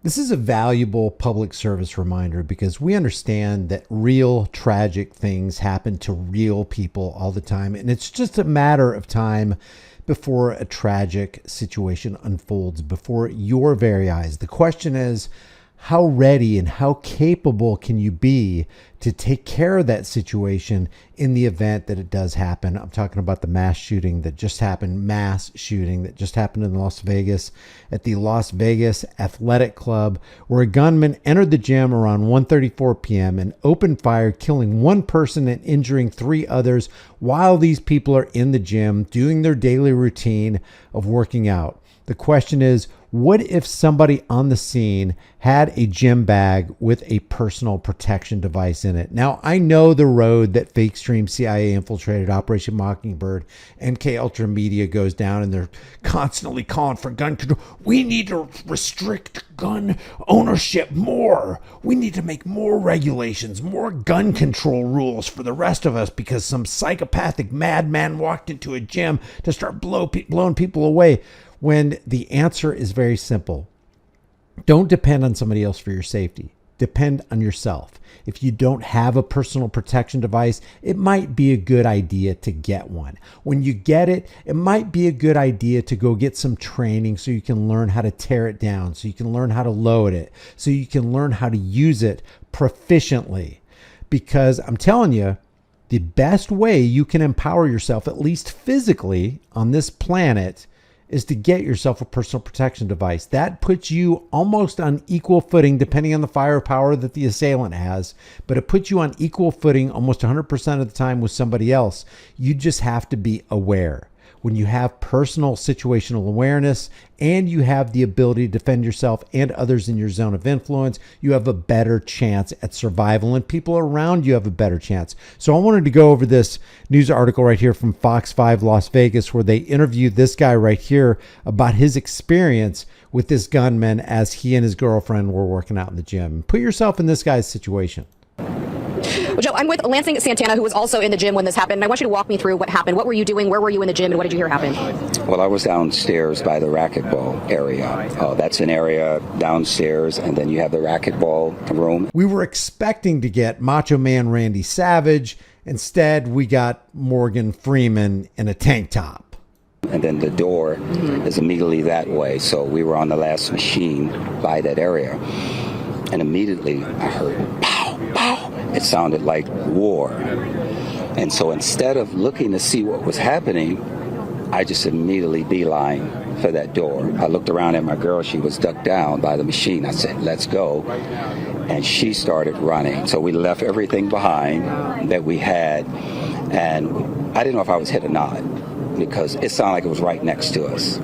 This is a valuable public service reminder because we understand that real tragic things happen to real people all the time. And it's just a matter of time before a tragic situation unfolds before your very eyes. The question is, how ready and how capable can you be to take care of that situation in the event that it does happen? I'm talking about the mass shooting that just happened in Las Vegas at the Las Vegas Athletic Club, where a gunman entered the gym around 1:34 p.m. and opened fire, killing one person and injuring three others while these people are in the gym doing their daily routine of working out. The question is, what if somebody on the scene had a gym bag with a personal protection device in it? Now, I know the road that fake stream CIA infiltrated Operation Mockingbird, MK Ultra Media goes down, and they're constantly calling for gun control. We need to restrict gun ownership more. We need to make more regulations, more gun control rules for the rest of us because some psychopathic madman walked into a gym to start blowing people away. When the answer is very simple. Don't depend on somebody else for your safety. Depend on yourself. If you don't have a personal protection device, it might be a good idea to get one. When you get it, it might be a good idea to go get some training so you can learn how to tear it down, so you can learn how to load it, so you can learn how to use it proficiently. Because I'm telling you, the best way you can empower yourself, at least physically, on this planet is to get yourself a personal protection device. That puts you almost on equal footing, depending on the firepower that the assailant has, but it puts you on equal footing almost 100% of the time with somebody else. You just have to be aware. When you have personal situational awareness and you have the ability to defend yourself and others in your zone of influence, you have a better chance at survival, and people around you have a better chance. So I wanted to go over this news article right here from Fox 5 Las Vegas, where they interviewed this guy right here about his experience with this gunman as he and his girlfriend were working out in the gym. Put yourself in this guy's situation. Well, Joe, I'm with Lansing Santana, who was also in the gym when this happened. And I want you to walk me through what happened. What were you doing? Where were you in the gym? And what did you hear happen? Well, I was downstairs by the racquetball area. That's an area downstairs, and then you have the racquetball room. We were expecting to get Macho Man Randy Savage. Instead, we got Morgan Freeman in a tank top. And then the door is immediately that way. So we were on the last machine by that area. And immediately I heard pow, pow. It sounded like war. And so instead of looking to see what was happening, I just immediately beeline for that door. I looked around at my girl. She was ducked down by the machine. I said, let's go. And she started running. So we left everything behind that we had. And I didn't know if I was hit or not because it sounded like it was right next to us.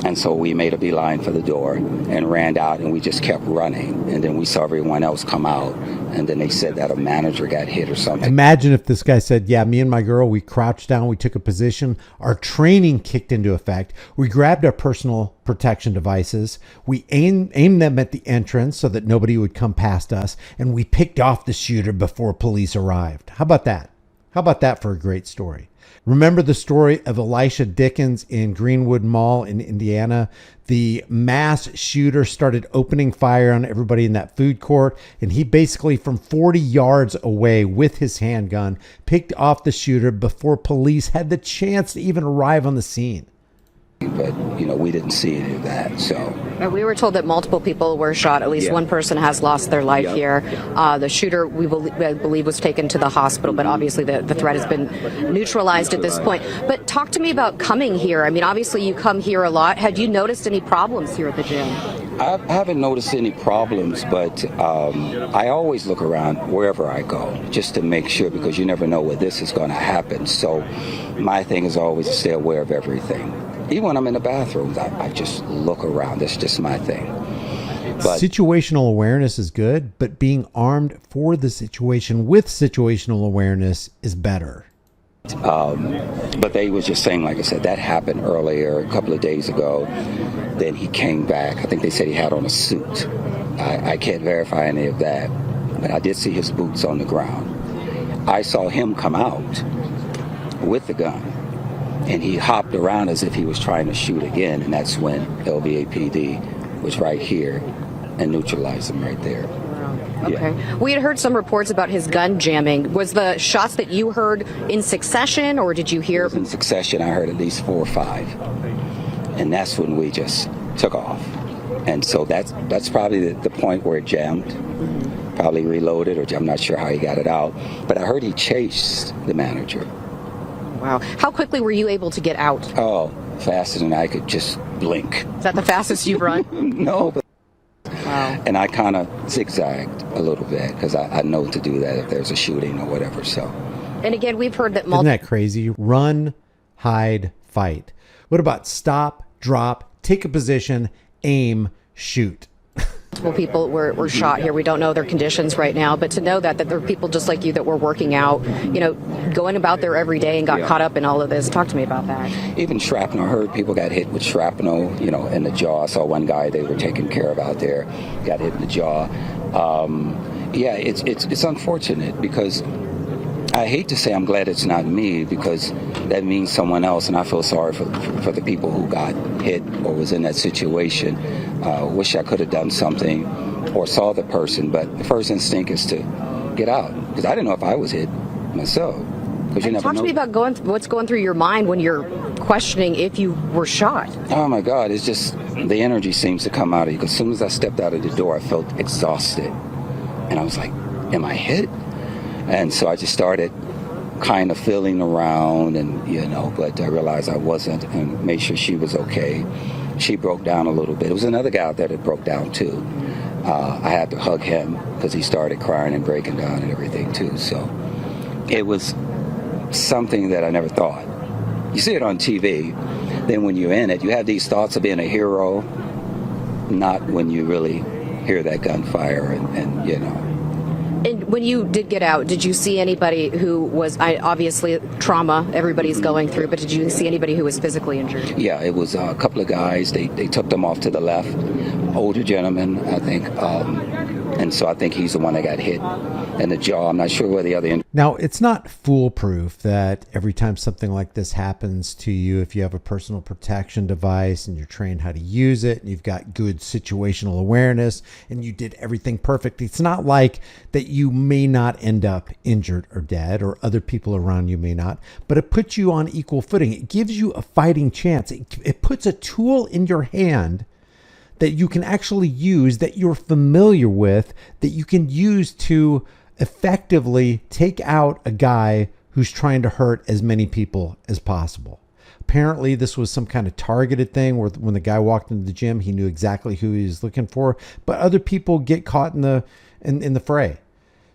And so we made a beeline for the door and ran out, and we just kept running. And then we saw everyone else come out, and then they said that a manager got hit or something. Imagine if this guy said, yeah, me and my girl, we crouched down, we took a position, our training kicked into effect, we grabbed our personal protection devices, we aimed them at the entrance so that nobody would come past us, and we picked off the shooter before police arrived. How about that? How about that for a great story? Remember the story of Elisha Dickens in Greenwood Mall in Indiana? The mass shooter started opening fire on everybody in that food court, and he basically from 40 yards away with his handgun picked off the shooter before police had the chance to even arrive on the scene. But, we didn't see any of that, so. We were told that multiple people were shot. At least one person has lost their life here. The shooter, I believe, was taken to the hospital, but obviously the threat has been neutralized at this point. But talk to me about coming here. I mean, obviously you come here a lot. Had you noticed any problems here at the gym? I haven't noticed any problems, but I always look around wherever I go just to make sure, because you never know where this is going to happen. So my thing is always to stay aware of everything. Even when I'm in the bathroom, I just look around. That's just my thing. But situational awareness is good, but being armed for the situation with situational awareness is better. But they was just saying, like I said, that happened earlier, a couple of days ago. Then he came back. I think they said he had on a suit. I can't verify any of that, but I did see his boots on the ground. I saw him come out with the gun. And he hopped around as if he was trying to shoot again, and that's when LVAPD was right here and neutralized him right there. Okay. We had heard some reports about his gun jamming. Was the shots that you heard in succession, or did you hear? In succession, I heard at least 4 or 5. And that's when we just took off. And so that's probably the point where it jammed. Probably reloaded, or I'm not sure how he got it out. But I heard he chased the manager. Wow. How quickly were you able to get out? Oh, faster than I could just blink. Is that the fastest you've run? No, but Wow. and I kind of zigzagged a little bit because I know to do that if there's a shooting or whatever. So, And again, we've heard that Isn't that crazy? Run, hide, fight. What about stop, drop, take a position, aim, shoot? multiple people were shot here. We don't know their conditions right now, but to know that there are people just like you that were working out, going about there every day and got caught up in all of this. Talk to me about that. Even shrapnel. I heard people got hit with shrapnel, in the jaw. I saw one guy they were taking care of out there, got hit in the jaw. It's unfortunate because I hate to say I'm glad it's not me because that means someone else, and I feel sorry for the people who got hit or was in that situation. Wish I could have done something or saw the person, but the first instinct is to get out because I didn't know if I was hit myself. Because you never know. Talk to me about what's going through your mind when you're questioning if you were shot. Oh my God, it's just the energy seems to come out of you. Because as soon as I stepped out of the door, I felt exhausted, and I was like, "Am I hit?" And so I just started kind of feeling around and, but I realized I wasn't and made sure she was okay. She broke down a little bit. It was another guy out there that broke down too. I had to hug him because he started crying and breaking down and everything too. So it was something that I never thought. You see it on TV. Then when you're in it, you have these thoughts of being a hero, not when you really hear that gunfire and. And when you did get out, did you see anybody who was, obviously trauma everybody's going through, but did you see anybody who was physically injured? Yeah, it was a couple of guys. They took them off to the left. Older gentleman, I think. And so I think he's the one that got hit in the jaw. I'm not sure where the other... Now, it's not foolproof that every time something like this happens to you, if you have a personal protection device and you're trained how to use it and you've got good situational awareness and you did everything perfect, it's not like that you may not end up injured or dead or other people around you may not, but it puts you on equal footing. It gives you a fighting chance. It puts a tool in your hand that you can actually use, that you're familiar with, that you can use to effectively take out a guy who's trying to hurt as many people as possible. Apparently, this was some kind of targeted thing where when the guy walked into the gym, he knew exactly who he was looking for, but other people get caught in the fray.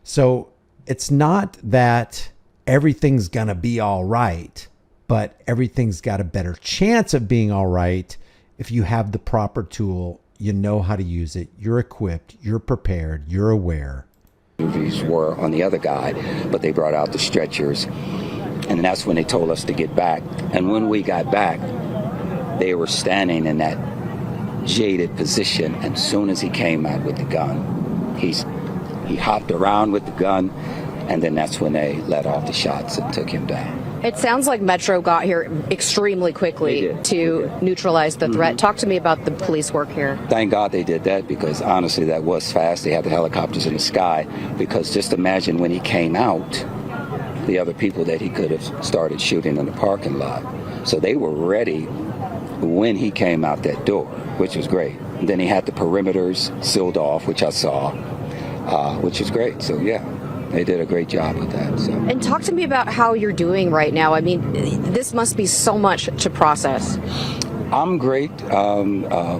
So it's not that everything's going to be all right, but everything's got a better chance of being all right if you have the proper tool, you know how to use it, you're equipped, you're prepared, you're aware. Movies were on the other guy, but they brought out the stretchers, and that's when they told us to get back. And when we got back, they were standing in that jaded position, and as soon as he came out with the gun, he hopped around with the gun, and then that's when they let off the shots and took him down. It sounds like Metro got here extremely quickly to neutralize the threat. Talk to me about the police work here. Thank God they did that because honestly that was fast. They had the helicopters in the sky because just imagine when he came out, the other people that he could have started shooting in the parking lot. So they were ready when he came out that door, which was great. And then he had the perimeters sealed off, which I saw, which is great. So yeah. They did a great job with that. So. And talk to me about how you're doing right now. I mean, this must be so much to process. I'm great.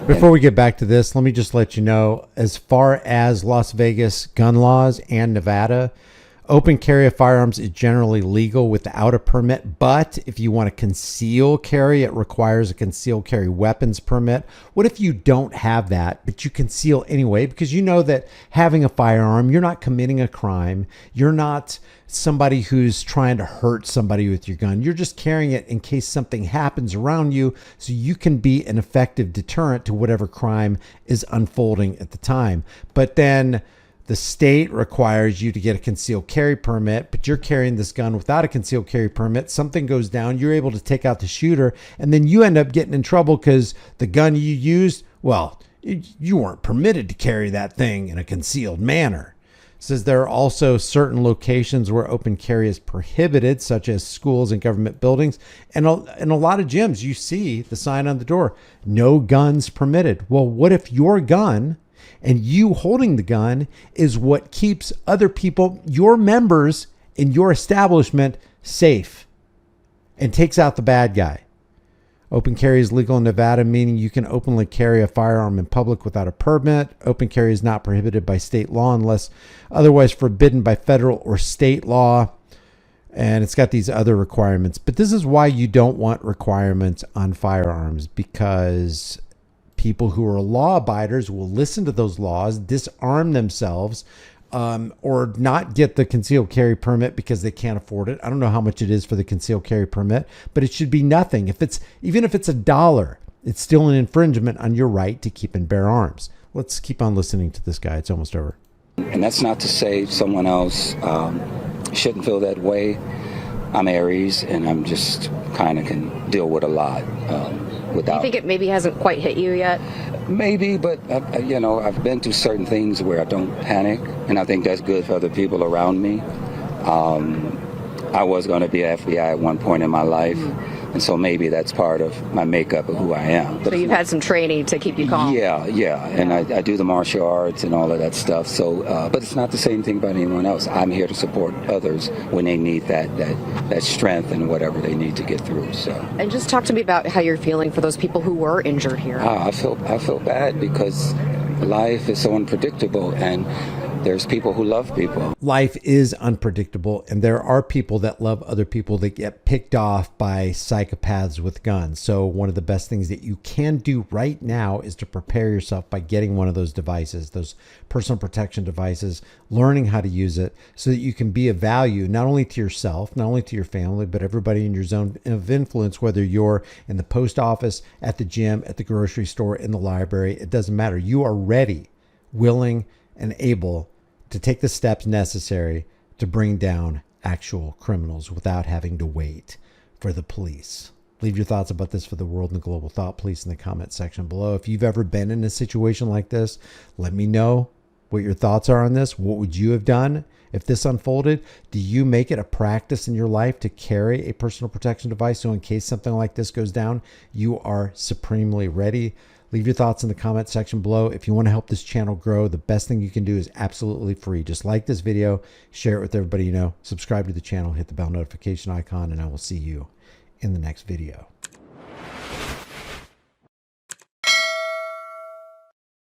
Before we get back to this, let me just let you know, as far as Las Vegas gun laws and Nevada, open carry of firearms is generally legal without a permit, but if you want to conceal carry, it requires a concealed carry weapons permit. What if you don't have that, but you conceal anyway? Because you know that having a firearm, you're not committing a crime. You're not somebody who's trying to hurt somebody with your gun. You're just carrying it in case something happens around you so you can be an effective deterrent to whatever crime is unfolding at the time. But then the state requires you to get a concealed carry permit, but you're carrying this gun without a concealed carry permit. Something goes down, you're able to take out the shooter, and then you end up getting in trouble because the gun you used, well, You weren't permitted to carry that thing in a concealed manner. It says there are also certain locations where open carry is prohibited, such as schools and government buildings. And in a lot of gyms, you see the sign on the door, no guns permitted. Well, what if your gun and you holding the gun is what keeps other people, your members in your establishment, safe and takes out the bad guy? Open carry is legal in Nevada, meaning you can openly carry a firearm in public without a permit. Open carry is not prohibited by state law unless otherwise forbidden by federal or state law. And it's got these other requirements. But this is why you don't want requirements on firearms, because people who are law abiders will listen to those laws, disarm themselves, or not get the concealed carry permit because they can't afford it. I don't know how much it is for the concealed carry permit, but it should be nothing. Even if it's $1, it's still an infringement on your right to keep and bear arms. Let's keep on listening to this guy. It's almost over. And that's not to say someone else shouldn't feel that way. I'm Aries, and I'm just kind of can deal with a lot without. You think it maybe hasn't quite hit you yet? Maybe, but I've been through certain things where I don't panic, and I think that's good for other people around me. I was going to be an FBI at one point in my life, and so maybe that's part of my makeup of who I am. But so you've had some training to keep you calm. Yeah, and I do the martial arts and all of that stuff. So, but it's not the same thing about anyone else. I'm here to support others when they need that strength and whatever they need to get through. So. And just talk to me about how you're feeling for those people who were injured here. I feel bad because life is so unpredictable, and there's people who love people. Life is unpredictable, and there are people that love other people that get picked off by psychopaths with guns. So one of the best things that you can do right now is to prepare yourself by getting one of those devices, those personal protection devices, learning how to use it so that you can be of value, not only to yourself, not only to your family, but everybody in your zone of influence, whether you're in the post office, at the gym, at the grocery store, in the library. It doesn't matter. You are ready, willing, and able to take the steps necessary to bring down actual criminals without having to wait for the police. Leave your thoughts about this for the world and the global thought police in the comment section below. If you've ever been in a situation like this, let me know what your thoughts are on this. What would you have done if this unfolded? Do you make it a practice in your life to carry a personal protection device so in case something like this goes down, you are supremely ready? Leave your thoughts in the comment section below. If you want to help this channel grow, the best thing you can do is absolutely free. Just like this video, share it with everybody you know, subscribe to the channel, hit the bell notification icon, and I will see you in the next video.